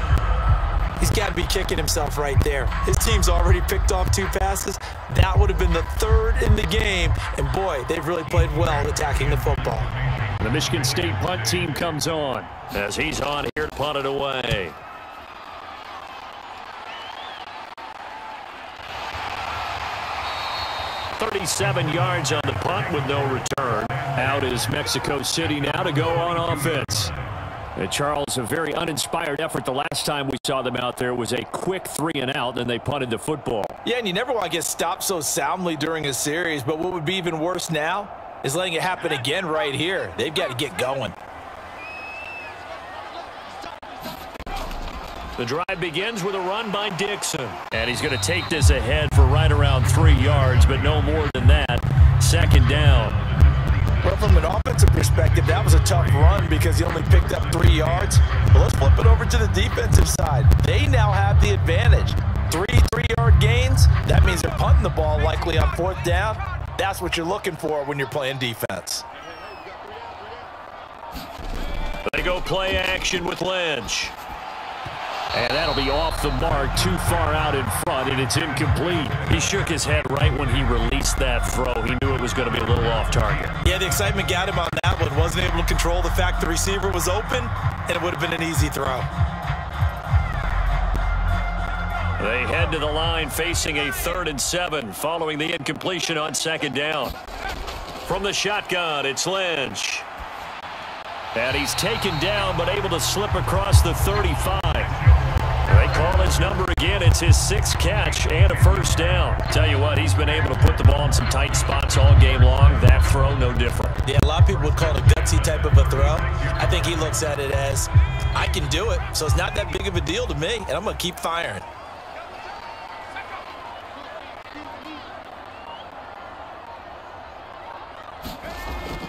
He's got to be kicking himself right there. His team's already picked off 2 passes. That would have been the 3rd in the game. And boy, they've really played well attacking the football. The Michigan State punt team comes on as he's on here to punt it away. "37 yards on the punt with no return. Out is Mexico City now to go on offense. And Charles, a very uninspired effort. The last time we saw them out there was a quick 3-and-out, and they punted the football. Yeah, and you never want to get stopped so soundly during a series, but what would be even worse now is letting it happen again right here. They've got to get going. The drive begins with a run by Dixon. And he's going to take this ahead for right around 3 yards, but no more than that. Second down. Well, from an offensive perspective, that was a tough run because he only picked up 3 yards. But let's flip it over to the defensive side. They now have the advantage. 3 3-yard gains. That means they're punting the ball likely on 4th down. That's what you're looking for when you're playing defense. They go play action with Lynch. And that'll be off the mark, too far out in front, and it's incomplete. He shook his head right when he released that throw. He knew it was going to be a little off target. Yeah, the excitement got him on that one. Wasn't able to control the fact the receiver was open, and it would have been an easy throw. They head to the line facing a 3rd and 7 following the incompletion on 2nd down. From the shotgun, it's Lynch. And he's taken down but able to slip across the 35. They call his number again. It's his 6th catch and a 1st down. Tell you what, he's been able to put the ball in some tight spots all game long. That throw, no different. Yeah, a lot of people would call it a gutsy type of a throw. I think he looks at it as, I can do it, so it's not that big of a deal to me, and I'm going to keep firing.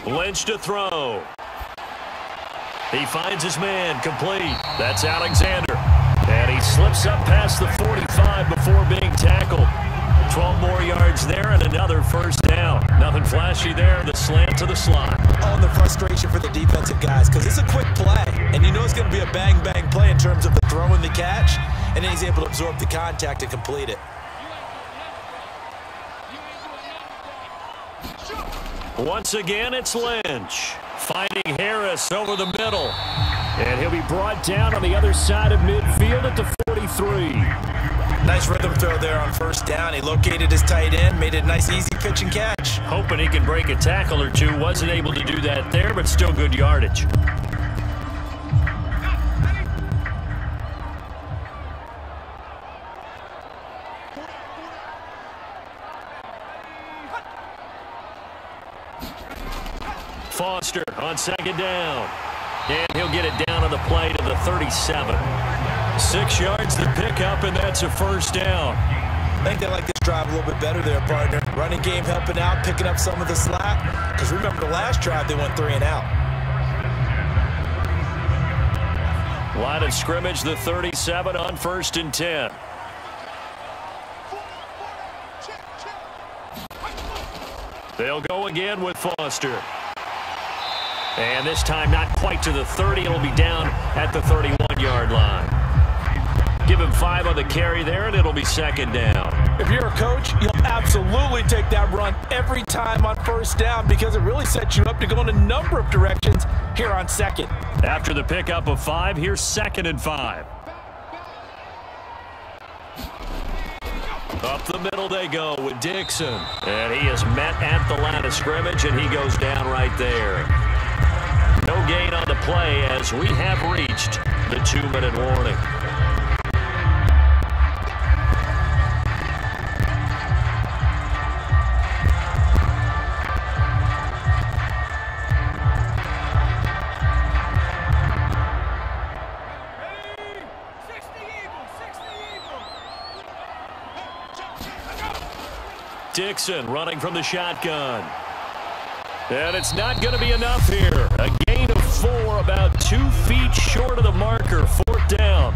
Lynch to throw. He finds his man, complete. That's Alexander. And he slips up past the 45 before being tackled. 12 more yards there and another 1st down. Nothing flashy there, the slant to the slot. Oh, and the frustration for the defensive guys, because it's a quick play, and you know it's going to be a bang-bang play in terms of the throw and the catch, and then he's able to absorb the contact and complete it. Once again, it's Lynch. Finding Harris over the middle. And he'll be brought down on the other side of midfield at the 43. Nice rhythm throw there on 1st down. He located his tight end, made it a nice, easy pitch and catch. Hoping he can break a tackle or two. Wasn't able to do that there, but still good yardage. Foster on 2nd down. And he'll get it down on the play to the 37. 6 yards to pick up, and that's a 1st down. I think they like this drive a little bit better there, partner. Running game helping out, picking up some of the slack. Because remember the last drive, they went 3-and-out. Line of scrimmage, the 37 on 1st and 10. They'll go again with Foster. And this time not quite to the 30. It'll be down at the 31-yard line. Give him 5 on the carry there, and it'll be 2nd down. If you're a coach, you'll absolutely take that run every time on 1st down because it really sets you up to go in a number of directions here on 2nd. After the pickup of 5, here's 2nd and 5. Up the middle they go with Dixon. And he is met at the line of scrimmage, and he goes down right there. No gain on the play as we have reached the 2-minute warning. Dixon running from the shotgun. And it's not going to be enough here. A gain of 4, about 2 feet short of the marker. 4th down.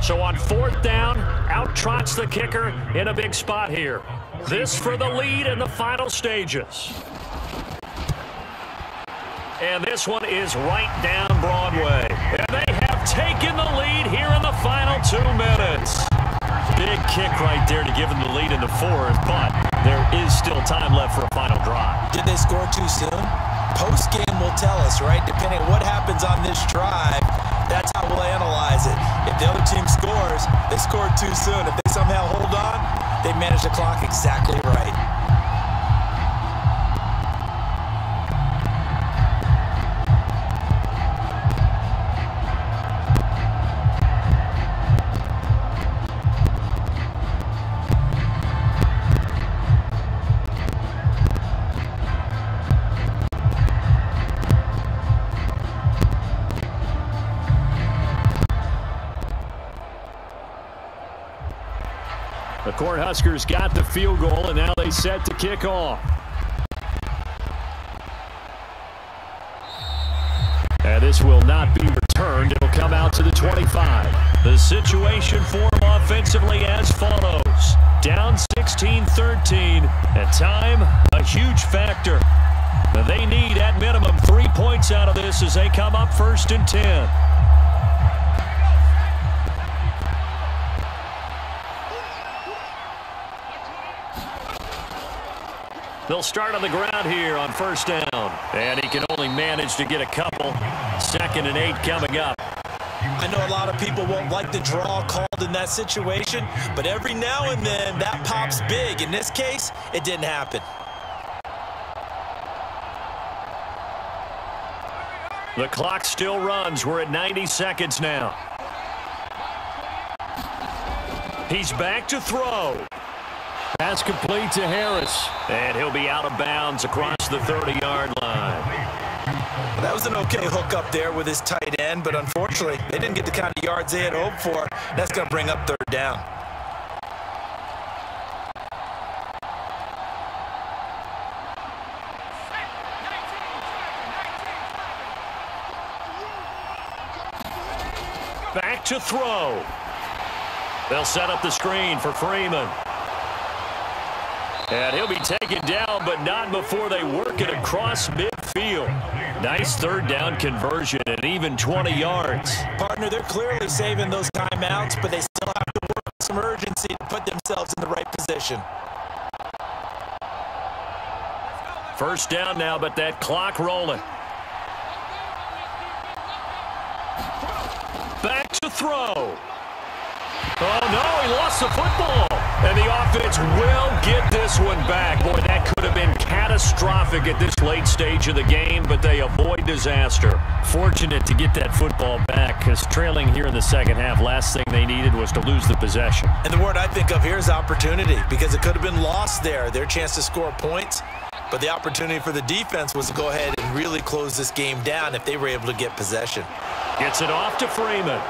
So on 4th down, out trots the kicker in a big spot here. This for the lead in the final stages. And this one is right down Broadway. And they have taken the lead here in the final 2 minutes. Big kick right there to give them the lead in the 4th, but there is still time left for a final drive. Did they score too soon? Post-game will tell us, right? Depending on what happens on this drive, that's how we'll analyze it. If the other team scores, they scored too soon. If they somehow hold on, they manage the clock exactly right. The Cornhuskers got the field goal, and now they set to kick off. And this will not be returned. It'll come out to the 25. The situation for them offensively as follows. Down 16-13, and time a huge factor. They need, at minimum, 3 points out of this as they come up 1st and 10. They'll start on the ground here on 1st down. And he can only manage to get a couple. 2nd and 8 coming up. I know a lot of people won't like the draw called in that situation, but every now and then that pops big. In this case, it didn't happen. The clock still runs. We're at 90 seconds now. He's back to throw. Pass complete to Harris. And he'll be out of bounds across the 30-yard line. Well, that was an okay hook up there with his tight end, but unfortunately, they didn't get the kind of yards they had hoped for. That's going to bring up 3rd down. Back to throw. They'll set up the screen for Freeman. And he'll be taken down, but not before they work it across midfield. Nice 3rd down conversion and even 20 yards. Partner, they're clearly saving those timeouts, but they still have to work with some urgency to put themselves in the right position. 1st down now, but that clock rolling. Back to throw. Oh, no, he lost the football. And the offense will get this one back. Boy, that could have been catastrophic at this late stage of the game, but they avoid disaster. Fortunate to get that football back, because trailing here in the 2nd half, last thing they needed was to lose the possession. And the word I think of here is opportunity, because it could have been lost there, their chance to score points. But the opportunity for the defense was to go ahead and really close this game down if they were able to get possession. Gets it off to Freeman.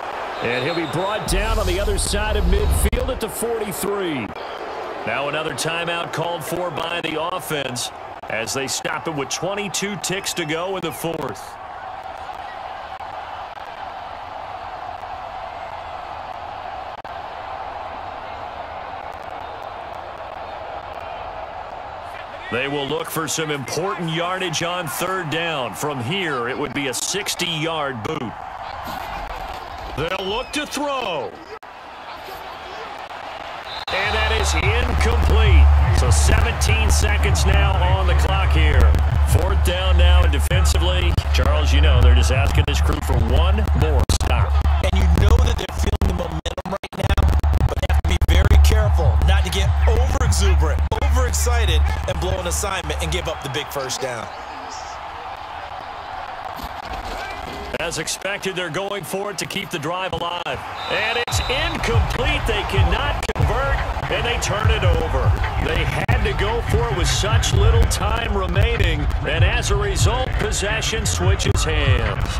And he'll be brought down on the other side of midfield at the 43. Now another timeout called for by the offense as they stop it with 22 ticks to go in the 4th. They will look for some important yardage on 3rd down. From here, it would be a 60-yard boot. They'll look to throw. And that is incomplete. So 17 seconds now on the clock here. 4th down now, and defensively, Charles, you know, they're just asking this crew for one more stop. And you know that they're feeling the momentum right now, but they have to be very careful not to get over-exuberant, overexcited, and blow an assignment and give up the big 1st down. As expected, they're going for it to keep the drive alive. And it's incomplete. They cannot convert, and they turn it over. They had to go for it with such little time remaining, and as a result, possession switches hands.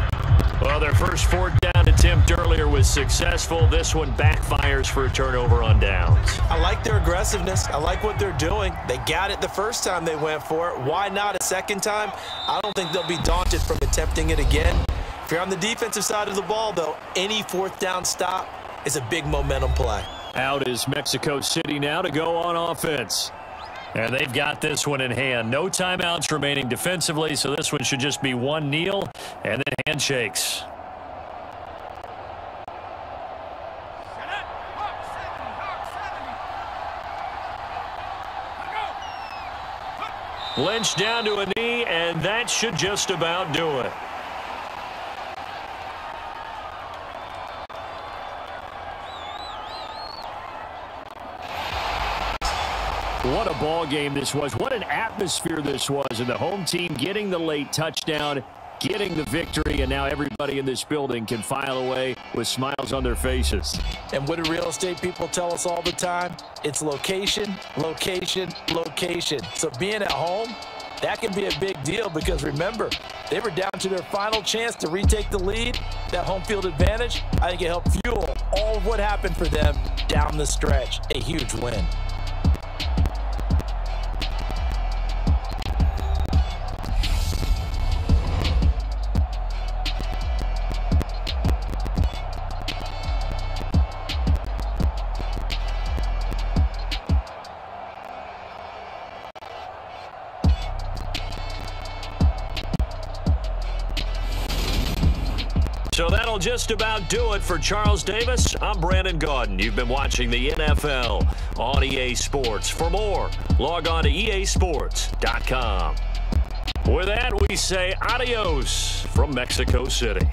Well, their first 4th down attempt earlier was successful. This one backfires for a turnover on downs. I like their aggressiveness. I like what they're doing. They got it the first time they went for it. Why not a second time? I don't think they'll be daunted from attempting it again. If you're on the defensive side of the ball, though, any 4th down stop is a big momentum play. Out is Mexico City now to go on offense. And they've got this one in hand. No timeouts remaining defensively, so this one should just be one kneel and then handshakes. Lynch down to a knee, and And that should just about do it. What a ball game this was. What an atmosphere this was. And the home team getting the late touchdown, getting the victory, and now everybody in this building can file away with smiles on their faces. And what do real estate people tell us all the time? It's location, location, location. So being at home, that can be a big deal because remember, they were down to their final chance to retake the lead. That home field advantage, I think it helped fuel all of what happened for them down the stretch. A huge win. So that'll just about do it for Charles Davis. I'm Brandon Gaudin. You've been watching the NFL on EA Sports. For more, log on to easports.com. With that, we say adios from Mexico City.